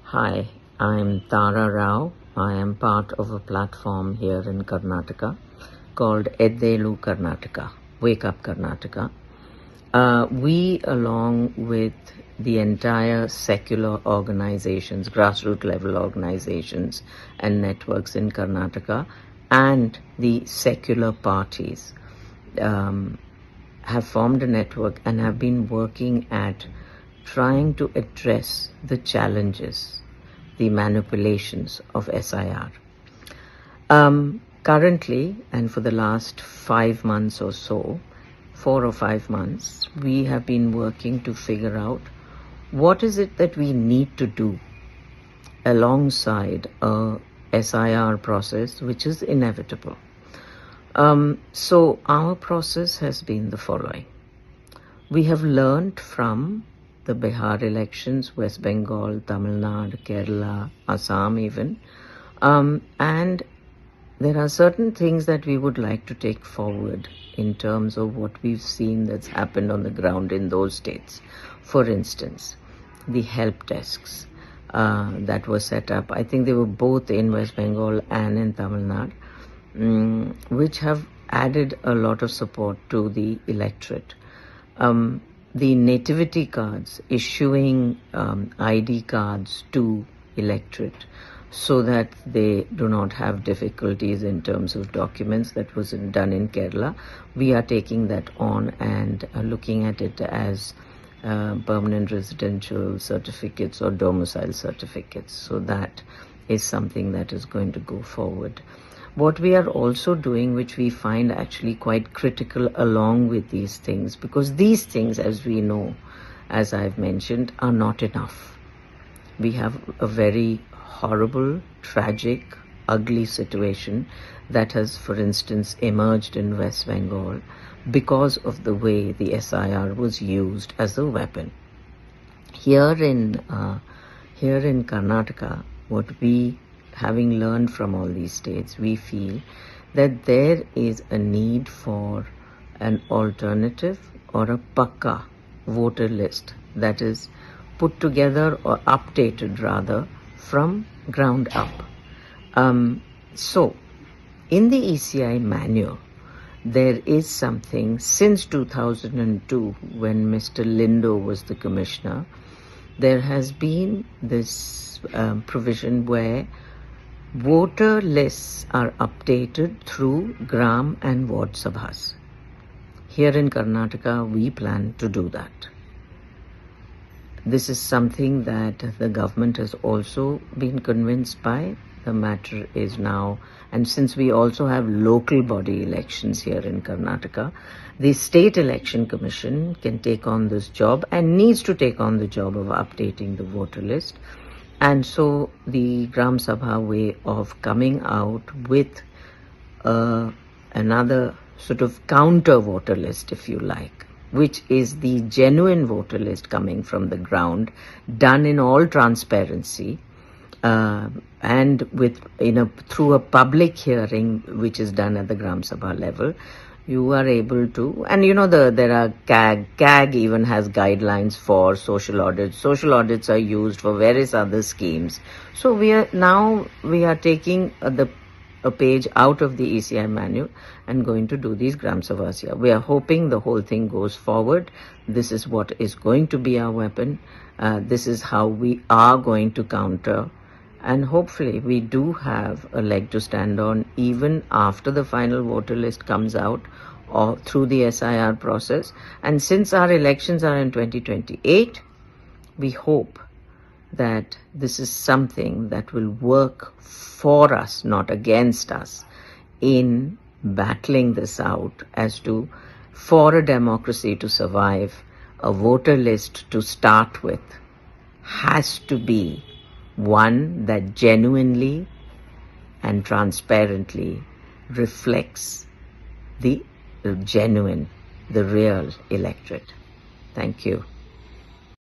Hi, I'm Tara Rao. I am part of a platform here in Karnataka called Eddelu Karnataka, Wake Up Karnataka. We, along with the entire secular organizations, grassroots level organizations and networks in Karnataka, and the secular parties, have formed a network and have been working at trying to address the challenges, the manipulations of SIR. Currently, and for the last 5 months or so, 4 or 5 months, we have been working to figure out what is it that we need to do alongside a SIR process, which is inevitable. So our process has been the following. We have learned from the Bihar elections, West Bengal, Tamil Nadu, Kerala, Assam even, and there are certain things that we would like to take forward in terms of what we've seen that's happened on the ground in those states. For instance, the help desks that were set up, I think they were both in West Bengal and in Tamil Nadu, which have added a lot of support to the electorate. The nativity cards, issuing ID cards to electorate so that they do not have difficulties in terms of documents, that was done in Kerala. We are taking that on and looking at it as permanent residential certificates or domicile certificates. So that is something that is going to go forward. What we are also doing, which we find actually quite critical along with these things, because these things, as we know, as I've mentioned, are not enough. We have a very horrible, tragic, ugly situation that has, for instance, emerged in West Bengal because of the way the SIR was used as a weapon. Here in Karnataka, what we, having learned from all these states, we feel that there is a need for an alternative or a pakka voter list that is put together or updated rather from ground up. So in the ECI manual, there is something since 2002 when Mr. Lindo was the commissioner. There has been this provision where voter lists are updated through Gram and Ward Sabhas. Here in Karnataka, we plan to do that. This is something that the government has also been convinced by. The matter is now, and since we also have local body elections here in Karnataka, the State Election Commission can take on this job and needs to take on the job of updating the voter list. And so the Gram Sabha way of coming out with another sort of counter voter list, if you like, which is the genuine voter list coming from the ground, done in all transparency, and with through a public hearing which is done at the Gram Sabha level. You are able to, and there are CAG even has guidelines for social audits. Social audits are used for various other schemes. So we are taking a page out of the ECI manual and going to do these Gram Sabhas here. We are hoping the whole thing goes forward. This is what is going to be our weapon. This is how we are going to counter. And hopefully we do have a leg to stand on even after the final voter list comes out or through the SIR process. And since our elections are in 2028, we hope that this is something that will work for us, not against us, in battling this out as to, for a democracy to survive, a voter list to start with has to be one that genuinely and transparently reflects the real electorate. Thank you.